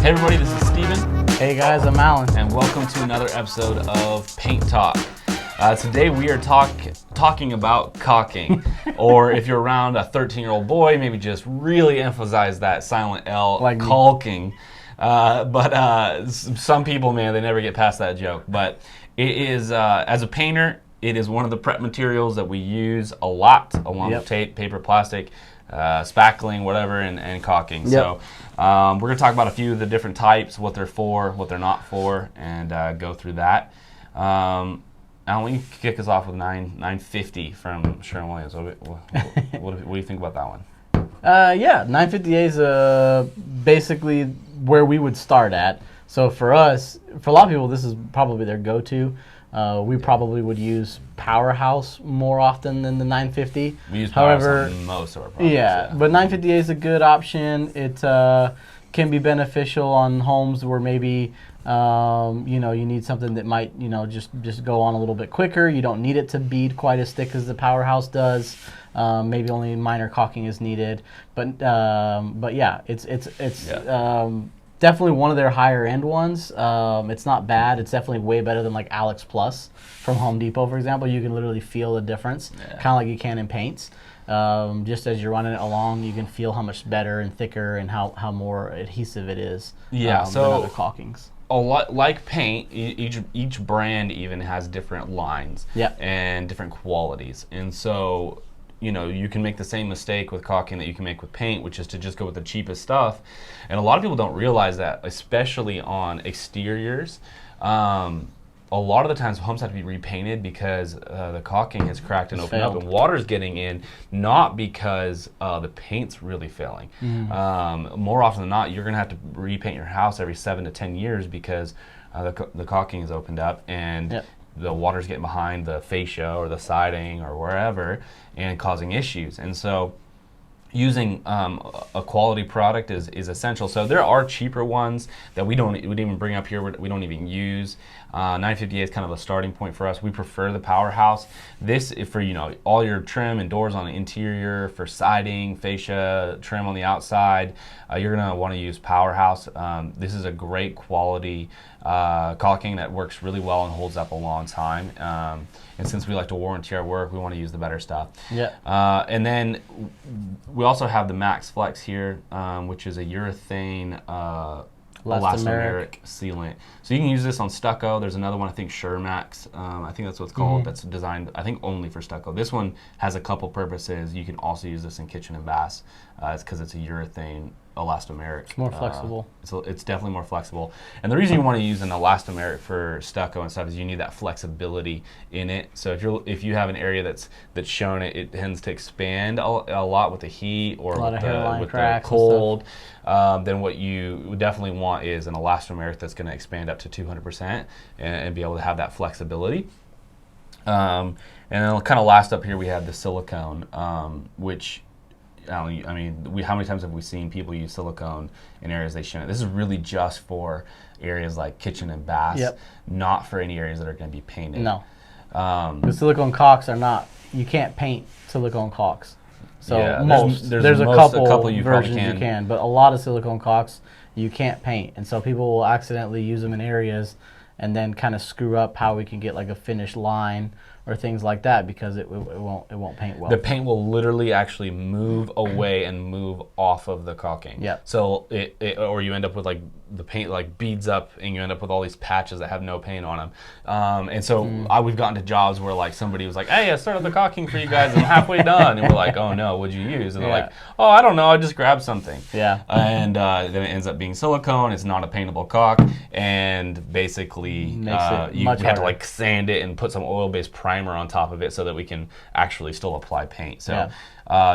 Hey everybody, this is Steven. Hey guys, I'm Alan. And welcome to another episode of Paint Talk. Today we are talking about caulking, or if you're around a 13-year-old boy, maybe just really emphasize that silent L, Like caulking. Some people, man, they never get past that joke. But it is, as a painter, it is one of the prep materials that we use a lot, along with tape, paper, plastic, spackling, whatever, and caulking. Yep. So we're going to talk about a few of the different types, what they're for, what they're not for, and go through that. Alan, will you kick us off with 950 from Sherwin-Williams? What do you think about that one? Yeah, 950A is basically where we would start at. So for us, for a lot of people, this is probably their go-to. We probably would use Powerhouse more often than the 950. We use Powerhouse on most of our products. Yeah, but 950A is a good option. It can be beneficial on homes where maybe you need something that might just go on a little bit quicker. You don't need it to bead quite as thick as the Powerhouse does. Maybe only minor caulking is needed. But yeah, it's definitely one of their higher end ones. It's not bad. It's definitely way better than like Alex Plus from Home Depot, for example. You can literally feel the difference, kind of like you can in paints. Just as you're running it along, you can feel how much better and thicker and how more adhesive it is than other caulkings. A lot like paint, each brand even has different lines and different qualities. And so, you can make the same mistake with caulking that you can make with paint, which is to just go with the cheapest stuff. And a lot of people don't realize that, especially on exteriors. A lot of the times homes have to be repainted because the caulking has cracked and opened up and water's getting in, not because the paint's really failing. More often than not, you're going to have to repaint your house every 7 to 10 years because the caulking is opened up and the water's getting behind the fascia or the siding or wherever and causing issues. And so using a quality product is essential. So there are cheaper ones that we didn't even bring up here. We don't even use. 950A is kind of a starting point for us. We prefer the Powerhouse. This is for all your trim and doors on the interior, for siding, fascia, trim on the outside. You're gonna want to use Powerhouse. This is a great quality caulking that works really well and holds up a long time. And since we like to warranty our work, we want to use the better stuff. And then we also have the Max Flex here, which is a urethane elastomeric sealant. So you can use this on stucco. There's another one, I think Shermax. I think that's what it's called. That's designed, I think, only for stucco. This one has a couple purposes. You can also use this in kitchen and baths. It's because it's a urethane elastomeric. It's more flexible. So it's definitely more flexible. And the reason you want to use an elastomeric for stucco and stuff is you need that flexibility in it. So if you have an area that's shown it tends to expand a lot with the heat or with the cold. Then what you definitely want is an elastomeric that's going to expand up to 200% and be able to have that flexibility. And then kind of last up here we have the silicone, which how many times have we seen people use silicone in areas they shouldn't? This is really just for areas like kitchen and baths, not for any areas that are going to be painted. No. The silicone caulks are not, you can't paint silicone caulks. So there's a couple versions you can, but a lot of silicone caulks you can't paint. And so people will accidentally use them in areas and then kind of screw up how we can get like a finished line or things like that because it won't paint well. The paint will literally actually move away and move off of the caulking. So or you end up with like the paint like beads up and you end up with all these patches that have no paint on them. And so we've gotten to jobs where like somebody was like, "Hey, I started the caulking for you guys. I'm halfway done," and we're like, "Oh no, what'd you use?" And they're like, "Oh, I don't know. I just grabbed something." And then it ends up being silicone. It's not a paintable caulk, and basically you have to like sand it and put some oil-based primer on top of it so that we can actually still apply paint. So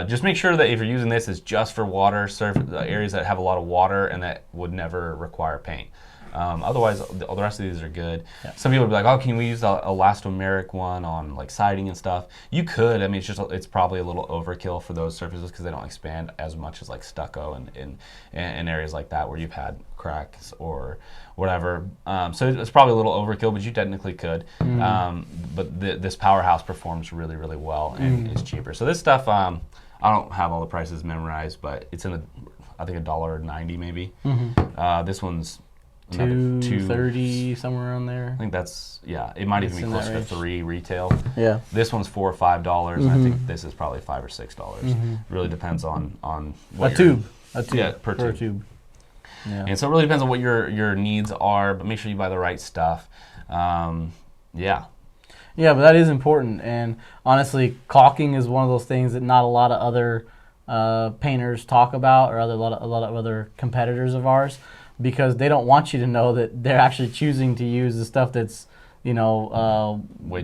just make sure that if you're using this, it's just for water areas that have a lot of water and that would never require paint. Otherwise, the rest of these are good. Some people would be like, "Oh, can we use the elastomeric one on like siding and stuff?" You could. I mean, it's probably a little overkill for those surfaces because they don't expand as much as like stucco and areas like that where you've had cracks or whatever. So it's probably a little overkill, but you technically could. But this Powerhouse performs really, really well and is cheaper. So this stuff, I don't have all the prices memorized, but it's in I think $1.90 maybe. This one's $2.30 somewhere around there. I think that's it might even be closer to $3 retail. Yeah. This one's $4 or $5, and I think this is probably $5 or $6. Really depends on what a tube. Yeah, per tube. Yeah. And so it really depends on what your needs are, but make sure you buy the right stuff. Yeah. Yeah, but that is important. And honestly, caulking is one of those things that not a lot of other painters talk about, or a lot of other competitors of ours, because they don't want you to know that they're actually choosing to use the stuff that's way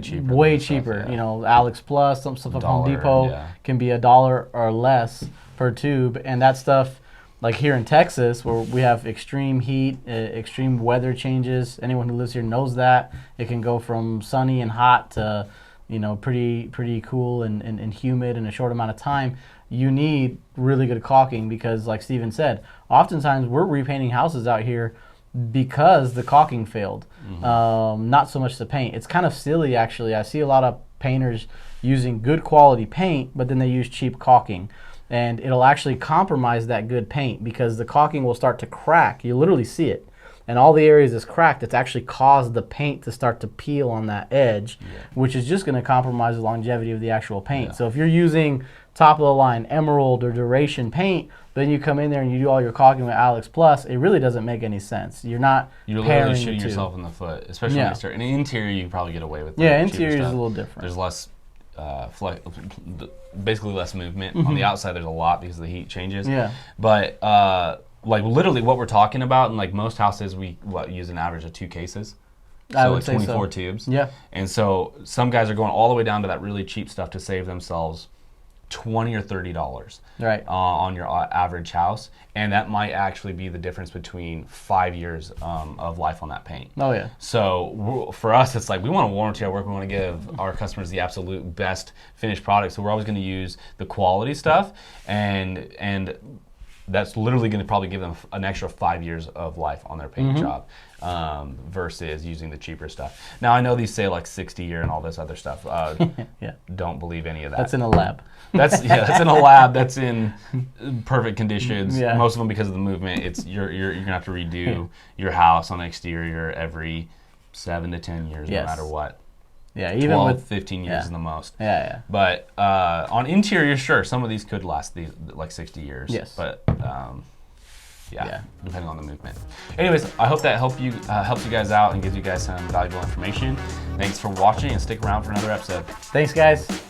cheaper. Stuff, yeah. Alex Plus, some stuff at Home Depot can be $1 or less per tube, and that stuff, like here in Texas, where we have extreme heat, extreme weather changes. Anyone who lives here knows that it can go from sunny and hot to pretty cool and humid in a short amount of time. You need really good caulking because, like Steven said, oftentimes we're repainting houses out here because the caulking failed. Not so much the paint. It's kind of silly, actually. I see a lot of painters using good quality paint, but then they use cheap caulking. And it'll actually compromise that good paint because the caulking will start to crack. You literally see it. And all the areas that's cracked, it's actually caused the paint to start to peel on that edge, which is just going to compromise the longevity of the actual paint. So if you're using top of the line emerald or duration paint, then you come in there and you do all your caulking with Alex Plus, it really doesn't make any sense. You're literally shooting yourself in the foot, especially when you start. In the interior, you can probably get away with that. Yeah, interior is a little different. There's less basically less movement. On the outside, there's a lot because the heat changes. Yeah. But like literally what we're talking about, in like most houses, we use an average of 2 cases. So like 24 tubes. Yeah. And so some guys are going all the way down to that really cheap stuff to save themselves $20 or $30 on your average house, and that might actually be the difference between 5 years of life on that paint. Oh yeah. So for us, it's like we want to warranty our work. We want to give our customers the absolute best finished product. So we're always going to use the quality stuff, and that's literally going to probably give them an extra 5 years of life on their paint job versus using the cheaper stuff. Now, I know these say like 60 year and all this other stuff. Don't believe any of that. That's in a lab. That's in a lab. That's in perfect conditions. Yeah. Most of them, because of the movement, you're gonna have to redo your house on the exterior every 7 to 10 years, no matter what. Yeah, even 12, with 15 years is the most. Yeah, yeah. But on interior, sure, some of these could last like 60 years. Yes. But depending on the movement. Anyways, I hope that helps you guys out and gives you guys some valuable information. Thanks for watching, and stick around for another episode. Thanks, guys.